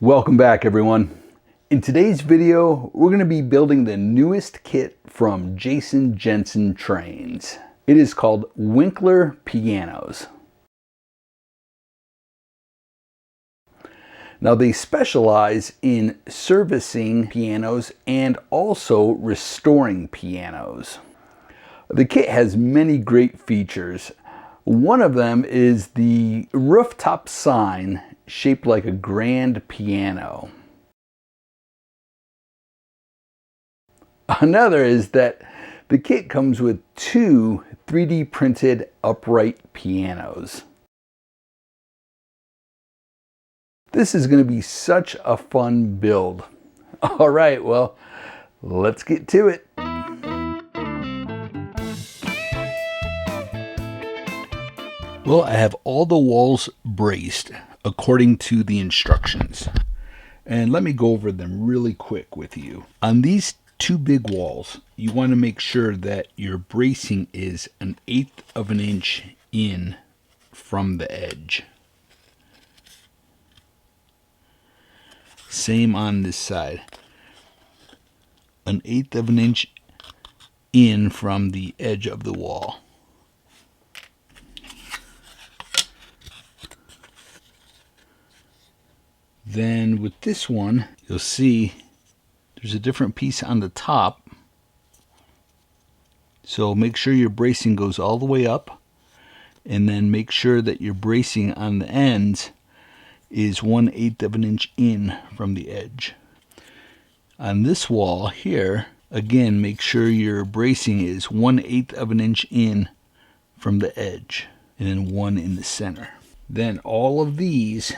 Welcome back, everyone. In today's video, we're going to be building the newest kit from Jason Jensen Trains. It is called Winkler Pianos. Now, they specialize in servicing pianos and also restoring pianos. The kit has many great features. One of them is the rooftop sign shaped like a grand piano. Another is that the kit comes with two 3D printed upright pianos. This is going to be such a fun build. All right, well, let's get to it. Well, I have all the walls braced according to the instructions. And let me go over them really quick with you. On these two big walls, you want to make sure that your bracing is 1/8 of an inch in from the edge. Same on this side. 1/8 of an inch in from the edge of the wall. Then with this one, you'll see there's a different piece on the top. So make sure your bracing goes all the way up, and then make sure that your bracing on the ends is 1/8 of an inch in from the edge. On this wall here, again, make sure your bracing is 1/8 of an inch in from the edge, and then one in the center. Then all of these,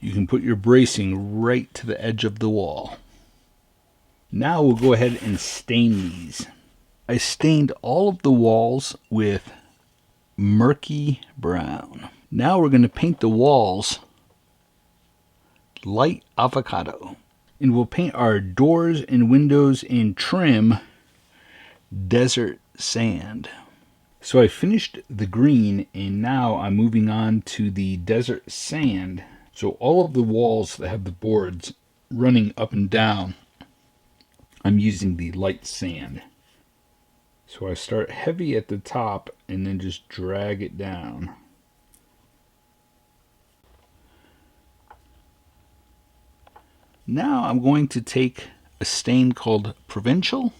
you can put your bracing right to the edge of the wall. Now we'll go ahead and stain these. I stained all of the walls with murky brown. Now we're going to paint the walls light avocado. And we'll paint our doors and windows and trim desert sand. So I finished the green, and now I'm moving on to the desert sand. So all of the walls that have the boards running up and down, I'm using the light sand. So I start heavy at the top and then just drag it down. Now I'm going to take a stain called Provincial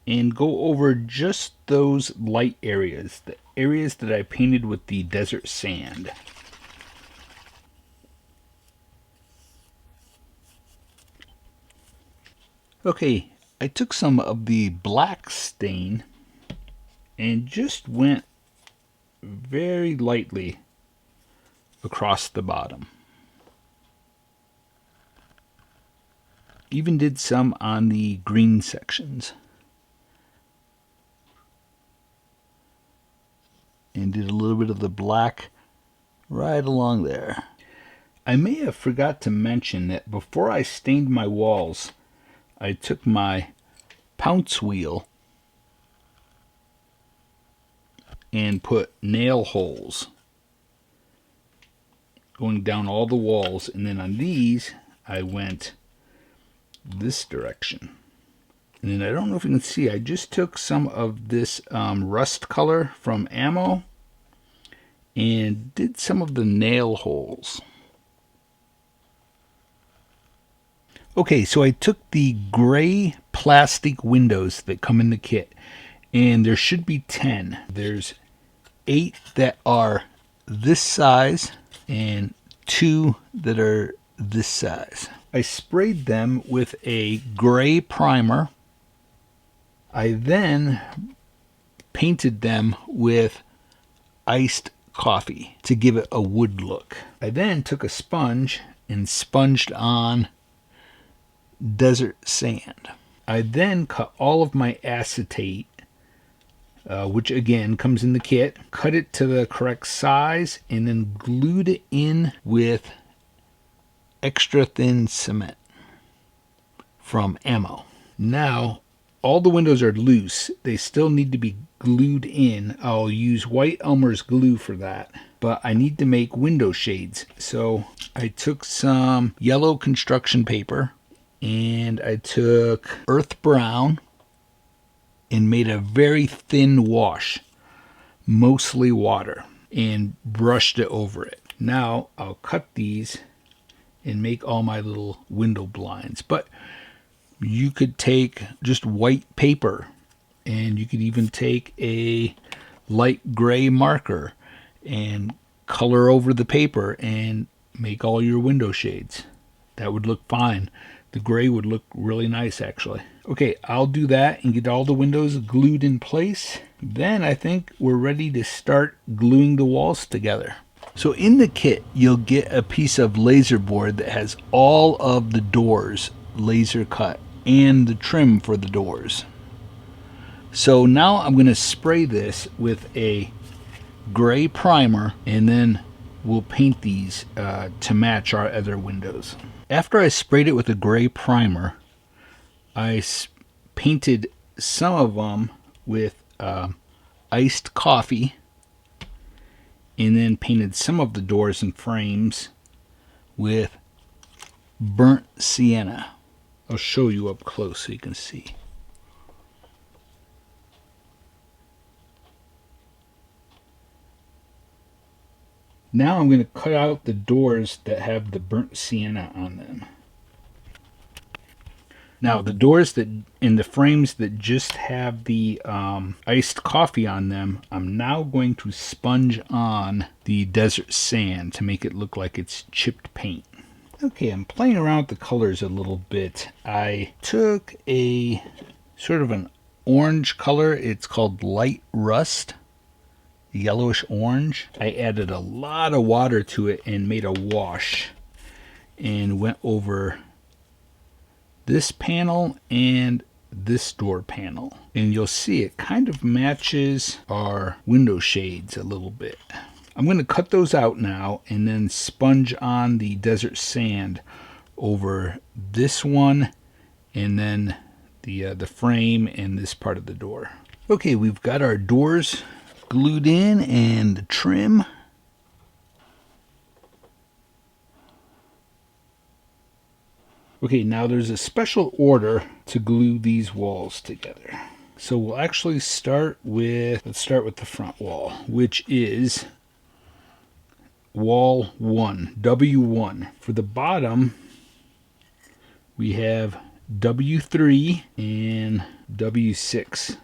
and go over just those light areas, the areas that I painted with the desert sand. Okay, I took some of the black stain and just went very lightly across the bottom. Even did some on the green sections. And did a little bit of the black right along there. I may have forgot to mention that before I stained my walls, I took my pounce wheel and put nail holes going down all the walls, and then on these I went this direction. And then I don't know if you can see, I just took some of this rust color from ammo and did some of the nail holes. Okay, so I took the gray plastic windows that come in the kit, and there should be 10. There's 8 that are this size and 2 that are this size. I sprayed them with a gray primer. I then painted them with iced coffee to give it a wood look. I then took a sponge and sponged on desert sand. I then cut all of my acetate, which again comes in the kit, cut it to the correct size, and then glued it in with extra thin cement from ammo. Now all the windows are loose. They still need to be glued in. I'll use white Elmer's glue for that. but I need to make window shades. So I took some yellow construction paper and I took earth brown and made a very thin wash, mostly water, and brushed it over it. Now I'll cut these and make all my little window blinds. But you could take just white paper, and you could even take a light gray marker and color over the paper and make all your window shades. That would look fine. The gray would look really nice, actually. Okay, I'll do that and get all the windows glued in place. Then I think we're ready to start gluing the walls together. So in the kit, you'll get a piece of laser board that has all of the doors laser cut and the trim for the doors. So now I'm going to spray this with a gray primer, and then we'll paint these to match our other windows. After I sprayed it with a gray primer, I painted some of them with iced coffee, and then painted some of the doors and frames with burnt sienna. I'll show you up close so you can see. Now I'm going to cut out the doors that have the burnt sienna on them. Now the doors that in the frames that just have the iced coffee on them, I'm now going to sponge on the desert sand to make it look like it's chipped paint. Okay, I'm playing around with the colors a little bit. I took a sort of an orange color. It's called light rust, yellowish orange. I added a lot of water to it and made a wash and went over this panel and this door panel. And you'll see it kind of matches our window shades a little bit. I'm going to cut those out now and then sponge on the desert sand over this one and then the frame and this part of the door. Okay, we've got our doors glued in and the trim. Okay, now there's a special order to glue these walls together. So we'll actually let's start with the front wall, which is wall 1, W1. For the bottom, we have W3 and W6.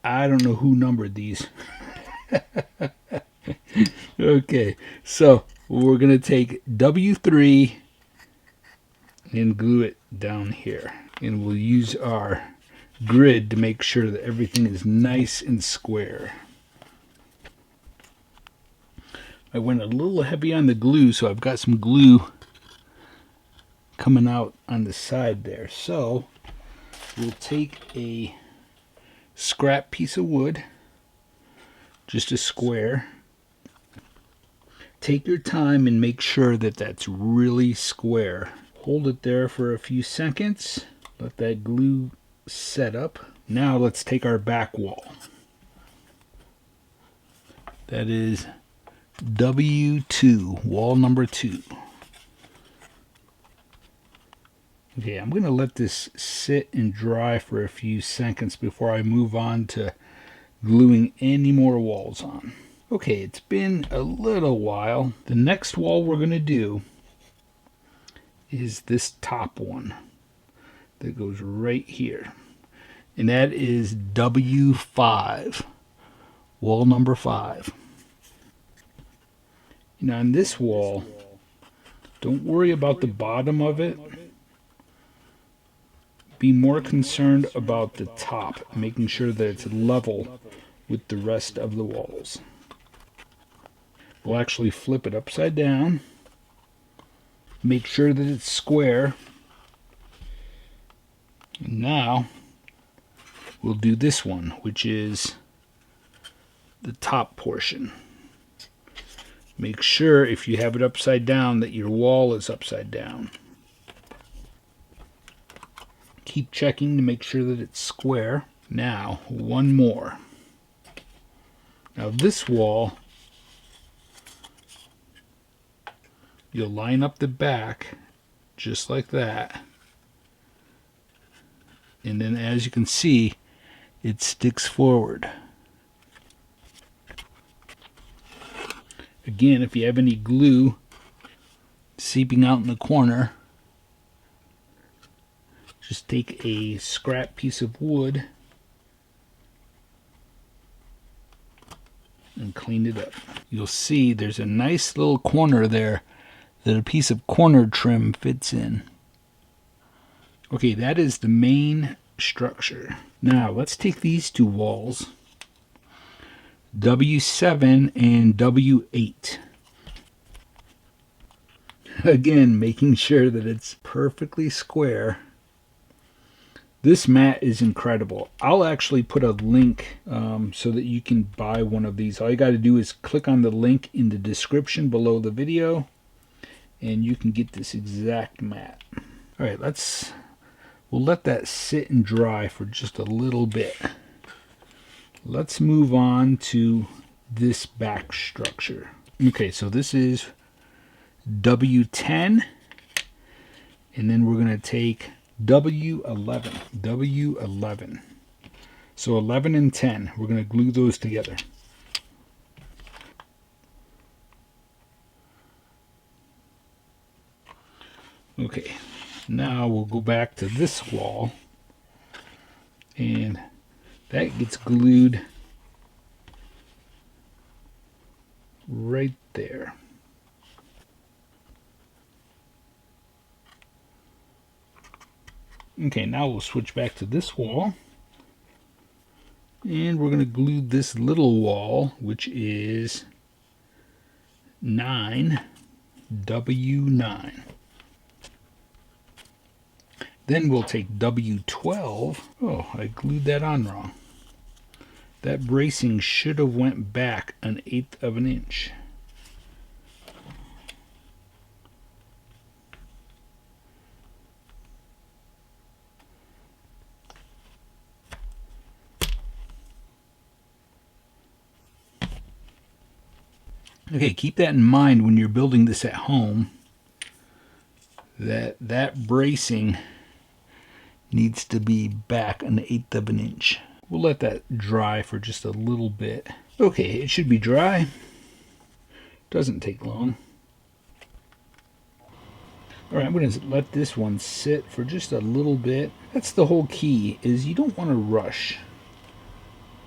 I don't know who numbered these. Okay, so we're going to take W3 and glue it down here. And we'll use our grid to make sure that everything is nice and square. I went a little heavy on the glue, so I've got some glue coming out on the side there. So we'll take a scrap piece of wood, just a square. Take your time and make sure that that's really square. Hold it there for a few seconds. Let that glue set up. Now let's take our back wall. That is W2, wall number 2. Okay, I'm going to let this sit and dry for a few seconds before I move on to gluing any more walls on. Okay, it's been a little while. The next wall we're going to do is this top one that goes right here. And that is W5, wall number 5. Now on this wall, don't worry about the bottom of it. Be more concerned about the top, making sure that it's level with the rest of the walls. We'll actually flip it upside down. Make sure that it's square. And now we'll do this one, which is the top portion. Make sure if you have it upside down that your wall is upside down. Keep checking to make sure that it's square. Now, one more. Now this wall You'll line up the back just like that. And then as you can see, it sticks forward. Again, if you have any glue seeping out in the corner, just take a scrap piece of wood and clean it up. You'll see there's a nice little corner there that a piece of corner trim fits in. Okay, that is the main structure. Now let's take these two walls, W7 and W8. Again, making sure that it's perfectly square. This mat is incredible. I'll actually put a link so that you can buy one of these. All you got to do is click on the link in the description below the video, and you can get this exact mat. All right, we'll let that sit and dry for just a little bit. Let's move on to this back structure. Okay, so this is W10, and then we're going to take W11. So 11 and 10, we're going to glue those together. Okay, now we'll go back to this wall, and that gets glued right there. Okay, now we'll switch back to this wall, and we're going to glue this little wall, which is 9, W9. Then we'll take W12. Oh, I glued that on wrong. That bracing should have went back 1/8 of an inch. Okay, keep that in mind when you're building this at home, that bracing needs to be back 1/8 of an inch. We'll let that dry for just a little bit. Okay, it should be dry. Doesn't take long. All right, I'm going to let this one sit for just a little bit. That's the whole key, is you don't want to rush.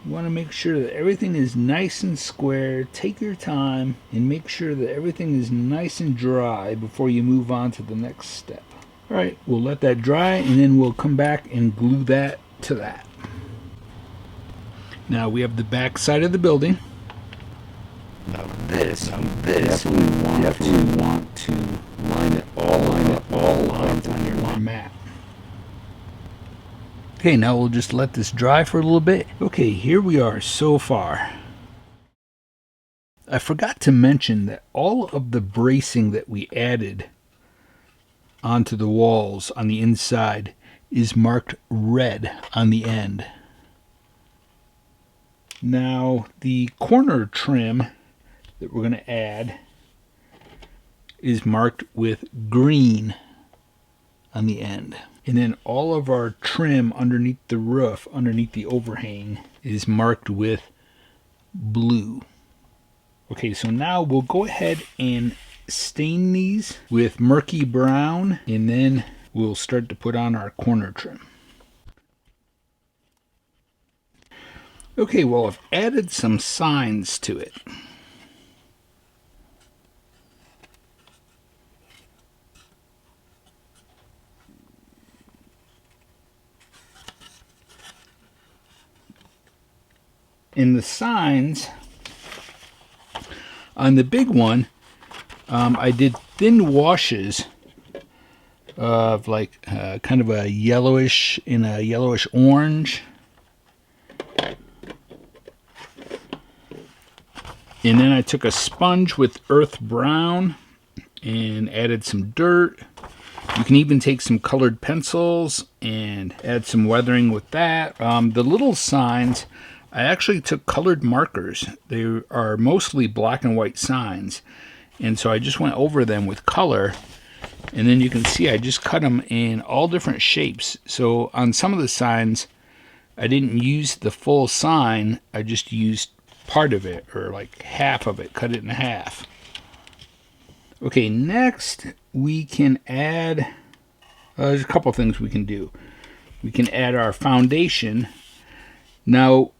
You want to make sure that everything is nice and square. Take your time and make sure that everything is nice and dry before you move on to the next step. All right, we'll let that dry, and then we'll come back and glue that to that. Now we have the back side of the building. Now this we want to line it all on your mat. Okay, now we'll just let this dry for a little bit. Okay, here we are so far. I forgot to mention that all of the bracing that we added onto the walls on the inside is marked red on the end. Now the corner trim that we're going to add is marked with green on the end. And then all of our trim underneath the roof, underneath the overhang, is marked with blue. Okay, so now we'll go ahead and stain these with murky brown, and then we'll start to put on our corner trim. Okay, well, I've added some signs to it. In the signs, on the big one, I did thin washes of like kind of a yellowish in a yellowish orange. And then I took a sponge with earth brown and added some dirt. You can even take some colored pencils and add some weathering with that. The little signs, I actually took colored markers. They are mostly black and white signs. And so I just went over them with color, and then you can see I just cut them in all different shapes. So on some of the signs, I didn't use the full sign, I just used part of it, or like half of it, cut it in half. Okay, next we can add, there's a couple things we can do. We can add our foundation. Now,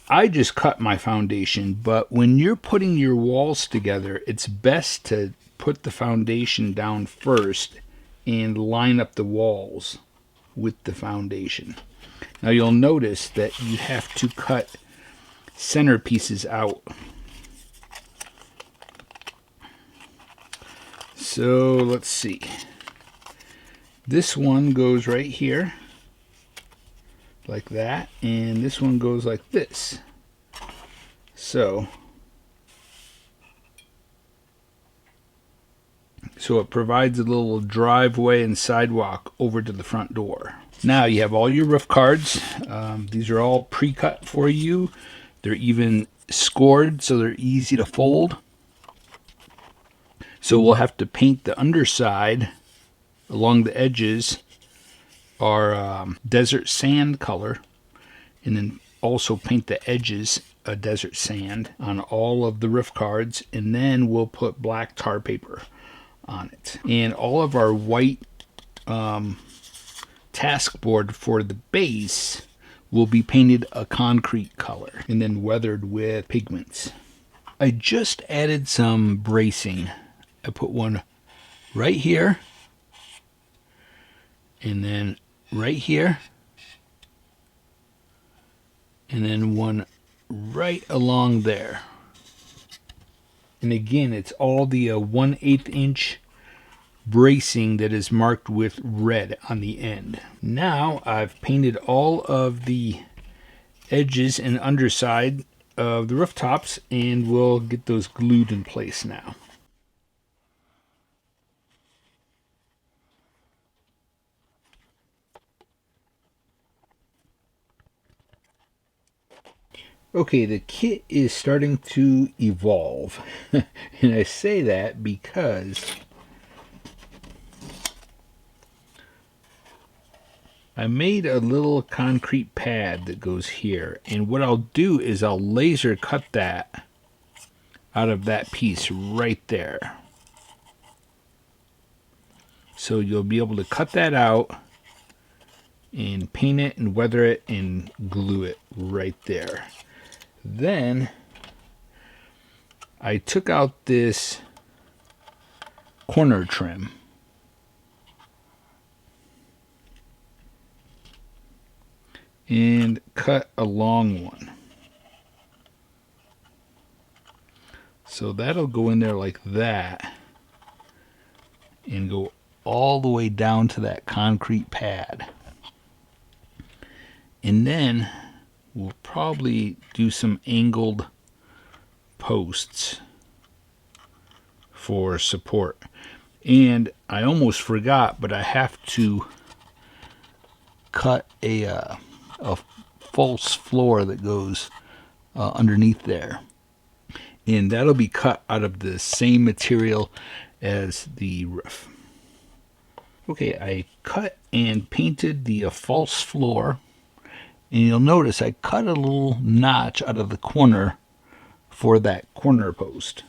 I just cut my foundation, but when you're putting your walls together, it's best to put the foundation down first and line up the walls with the foundation. Now you'll notice that you have to cut center pieces out. So let's see. This one goes right here, like that, and this one goes like this. So it provides a little driveway and sidewalk over to the front door. Now you have all your roof cards. These are all pre-cut for you. They're even scored so they're easy to fold. So we'll have to paint the underside along the edges our desert sand color, and then also paint the edges a desert sand on all of the roof cards, and then we'll put black tar paper on it. And all of our white task board for the base will be painted a concrete color and then weathered with pigments. I just added some bracing. I put one right here, and then right here, and then one right along there. And again, it's all the 1/8 inch bracing that is marked with red on the end. Now I've painted all of the edges and underside of the rooftops, and we'll get those glued in place now. Okay, the kit is starting to evolve. And I say that because I made a little concrete pad that goes here. And what I'll do is I'll laser cut that out of that piece right there. So you'll be able to cut that out and paint it and weather it and glue it right there. Then I took out this corner trim and cut a long one. So that'll go in there like that and go all the way down to that concrete pad. And then we'll probably do some angled posts for support. And I almost forgot, but I have to cut a false floor that goes underneath there. And that'll be cut out of the same material as the roof. Okay, I cut and painted the false floor. And you'll notice I cut a little notch out of the corner for that corner post.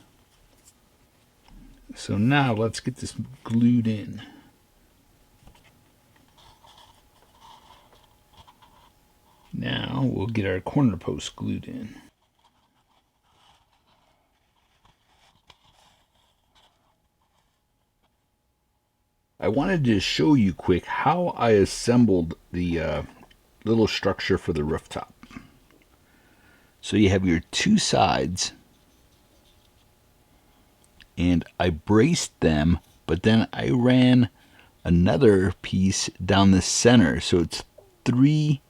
So now let's get this glued in. Now we'll get our corner post glued in. I wanted to show you quick how I assembled the little structure for the rooftop. So you have your two sides, and I braced them, but then I ran another piece down the center. So it's 3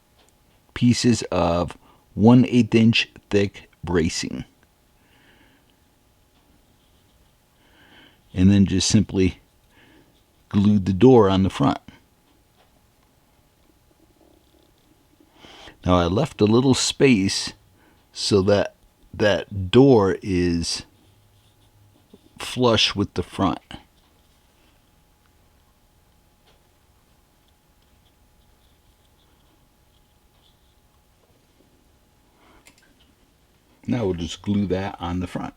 pieces of 1/8 inch thick bracing. And then just simply glued the door on the front. Now I left a little space so that that door is flush with the front. Now we'll just glue that on the front.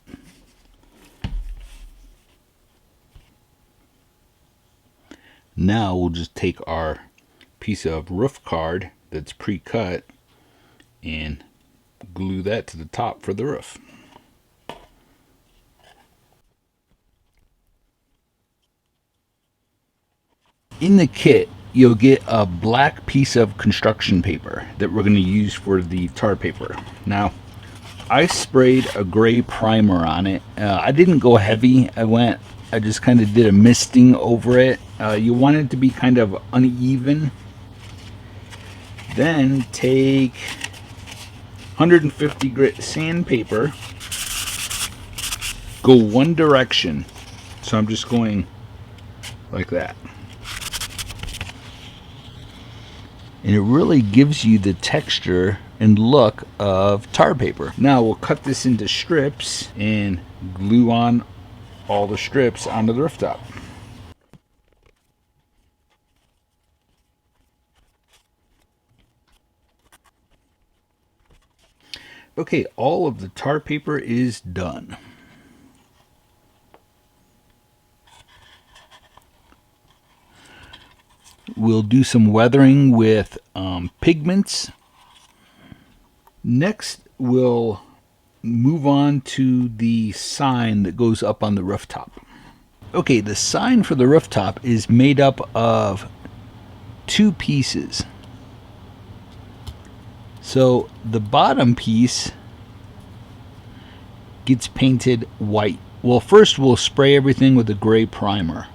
Now we'll just take our piece of roof card that's pre-cut and glue that to the top for the roof. In the kit, you'll get a black piece of construction paper that we're going to use for the tar paper. Now, I sprayed a gray primer on it. I didn't go heavy. I just kind of did a misting over it. You want it to be kind of uneven. Then take 150 grit sandpaper. Go one direction. So I'm just going like that. And it really gives you the texture and look of tar paper. Now we'll cut this into strips and glue on all the strips onto the rooftop. Okay, all of the tar paper is done. We'll do some weathering with pigments. Next, we'll move on to the sign that goes up on the rooftop. Okay, the sign for the rooftop is made up of two pieces. So the bottom piece gets painted white. Well, first we'll spray everything with a gray primer.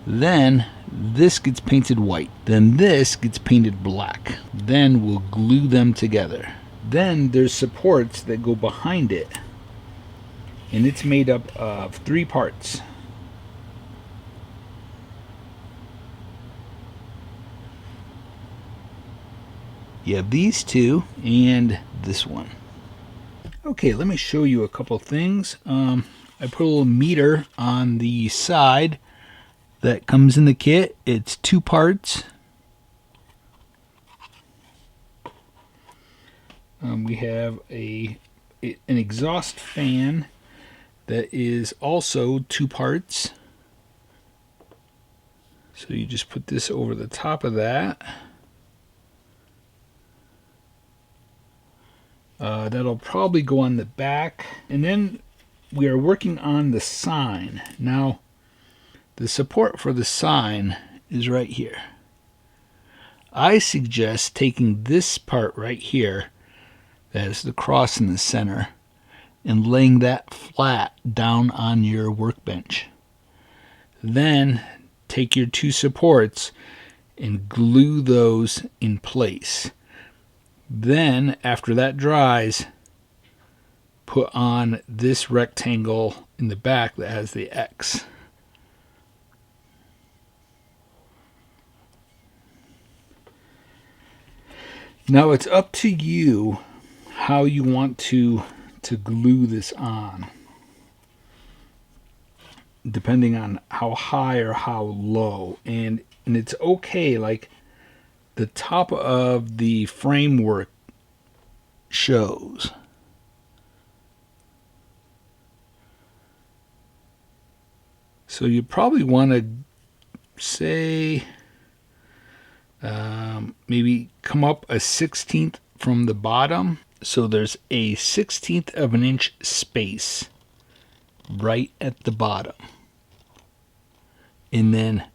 Then this gets painted white. Then this gets painted black. Then we'll glue them together. Then there's supports that go behind it. And it's made up of 3 parts. You have these 2 and this one. Okay, let me show you a couple things. I put a little meter on the side that comes in the kit. It's 2 parts. We have an exhaust fan that is also 2 parts. So you just put this over the top of that. That'll probably go on the back. And then we are working on the sign. Now, the support for the sign is right here. I suggest taking this part right here, that is the cross in the center, and laying that flat down on your workbench. Then take your 2 supports and glue those in place. Then, after that dries, put on this rectangle in the back that has the X. Now it's up to you how you want to glue this on, depending on how high or how low. And it's okay, like the top of the framework shows. So you probably want to say maybe come up a 1/16 from the bottom. So there's a 1/16 of an inch space right at the bottom. And then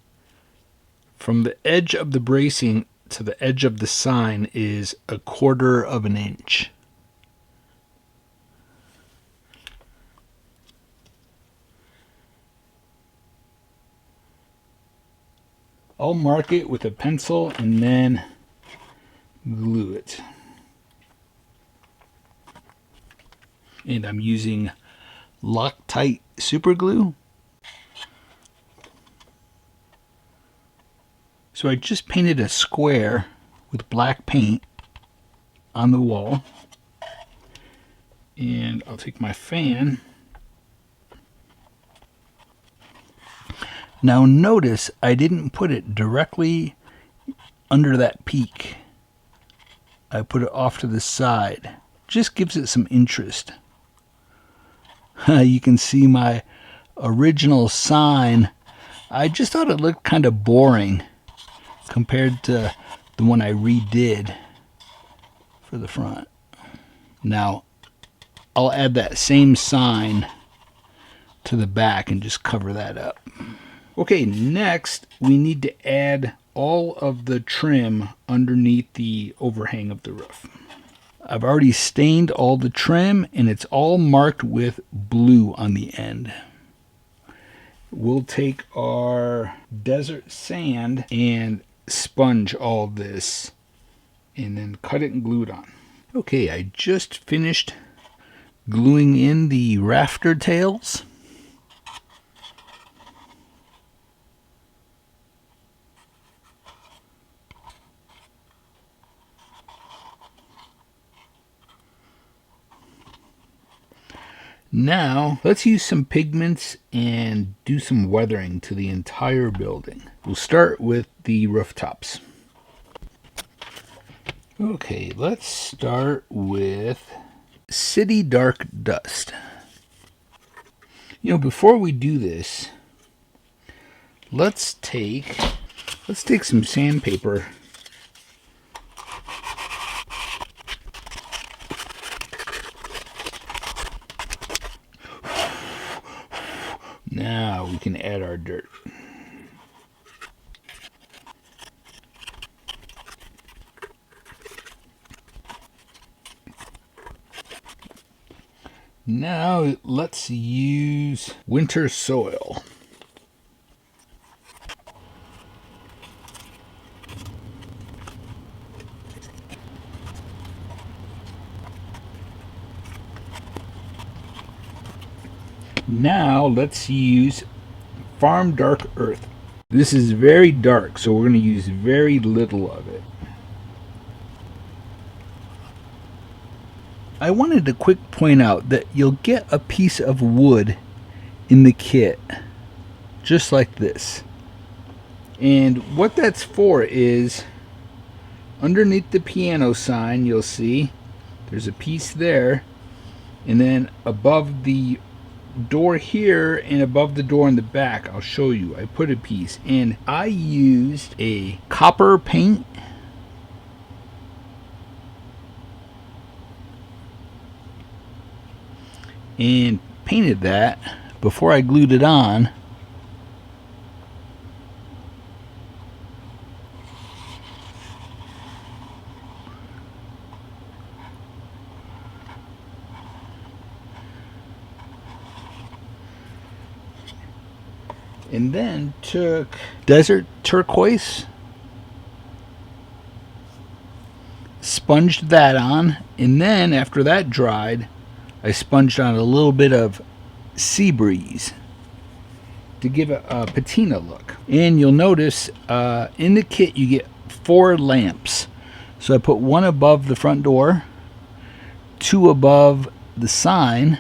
from the edge of the bracing to the edge of the sign is 1/4 of an inch. I'll mark it with a pencil and then glue it. And I'm using Loctite super glue. So I just painted a square with black paint on the wall. And I'll take my fan Now notice I didn't put it directly under that peak. I put it off to the side. Just gives it some interest. You can see my original sign. I just thought it looked kind of boring compared to the one I redid for the front. Now I'll add that same sign to the back and just cover that up. Okay, next we need to add all of the trim underneath the overhang of the roof. I've already stained all the trim and it's all marked with blue on the end. We'll take our desert sand and sponge all this and then cut it and glue it on. Okay, I just finished gluing in the rafter tails. Now, let's use some pigments and do some weathering to the entire building. We'll start with the rooftops. Okay, let's start with City Dark Dust. You know, before we do this, let's take some sandpaper . Now we can add our dirt. Now let's use winter soil. Now let's use Farm Dark Earth. This is very dark, so we're going to use very little of it. I wanted to quick point out that you'll get a piece of wood in the kit, just like this. And what that's for is, underneath the piano sign, you'll see there's a piece there, and then above the door here and above the door in the back, I'll show you, I put a piece, and I used a copper paint and painted that before I glued it on. And then took desert turquoise, sponged that on, and then after that dried, I sponged on a little bit of sea breeze to give it a patina look. And you'll notice in the kit you get 4 lamps. So I put one above the front door, 2 above the sign,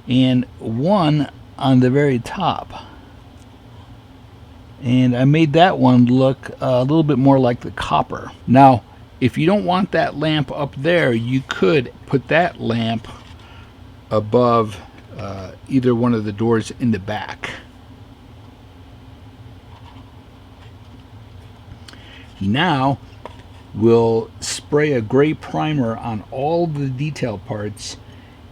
and 1 on the very top. And I made that one look a little bit more like the copper. Now, if you don't want that lamp up there, you could put that lamp above either one of the doors in the back. Now we'll spray a gray primer on all the detail parts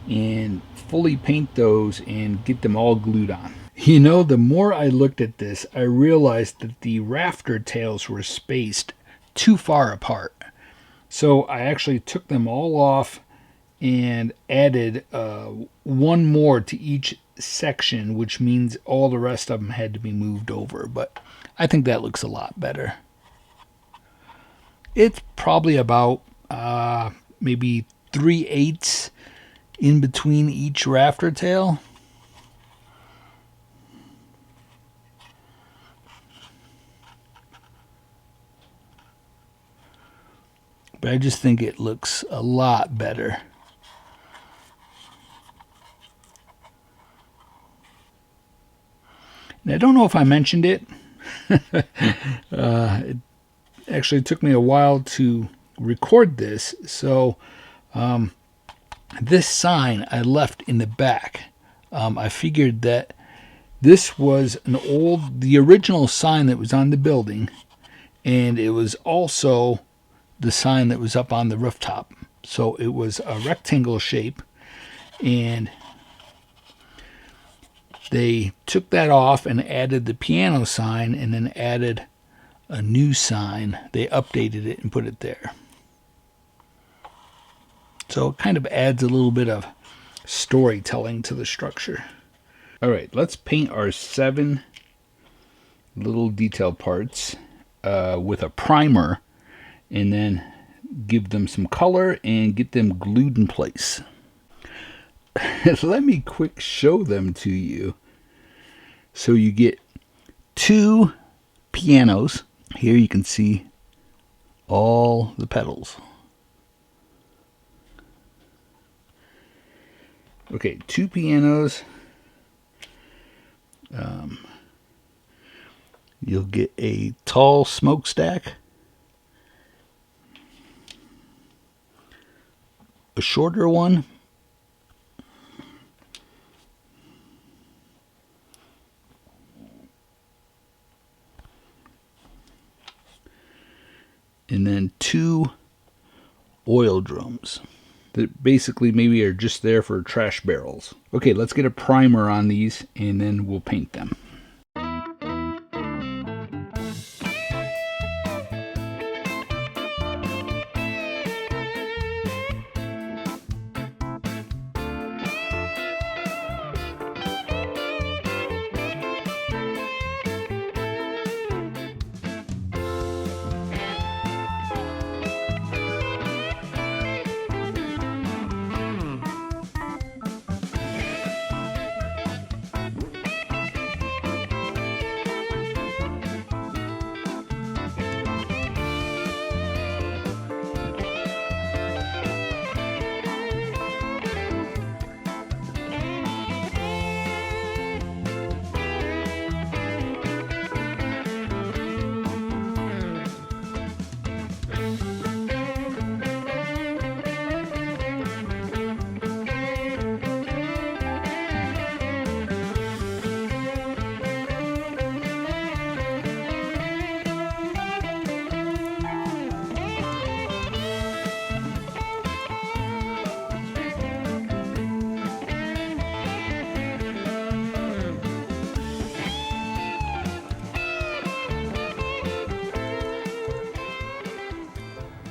and fully paint those and get them all glued on. You know, the more I looked at this, I realized that the rafter tails were spaced too far apart. So I actually took them all off and added 1 more to each section, which means all the rest of them had to be moved over. But I think that looks a lot better. It's probably about maybe 3/8 in between each rafter tail. But I just think it looks a lot better. And I don't know if I mentioned it. It actually took me a while to record this, so this sign I left in the back. I figured that this was the original sign that was on the building, and it was also the sign that was up on the rooftop. So it was a rectangle shape, and they took that off and added the piano sign, and then added a new sign. They updated it and put it there. So it kind of adds a little bit of storytelling to the structure. All right, let's paint our 7 little detail parts with a primer, and then give them some color and get them glued in place. Let me quick show them to you. So you get 2 pianos. Here you can see all the pedals. Okay, 2 pianos. You'll get a tall smokestack, a shorter one, and then 2 oil drums that basically maybe are just there for trash barrels. Okay, let's get a primer on these and then we'll paint them.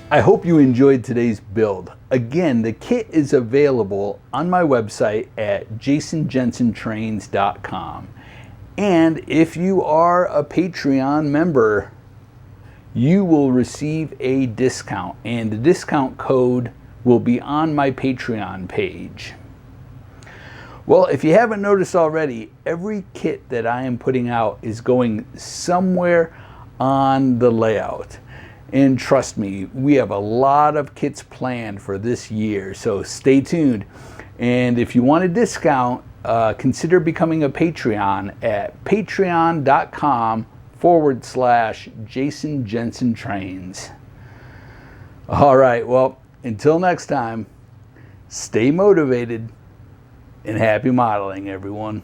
I hope you enjoyed today's build. Again, the kit is available on my website at jasonjensentrains.com. And if you are a Patreon member, you will receive a discount, and the discount code will be on my Patreon page. Well, if you haven't noticed already, every kit that I am putting out is going somewhere on the layout. And trust me, we have a lot of kits planned for this year, so stay tuned. And if you want a discount, consider becoming a Patreon at patreon.com/Jason Jensen Trains. All right, well, until next time, stay motivated and happy modeling, everyone.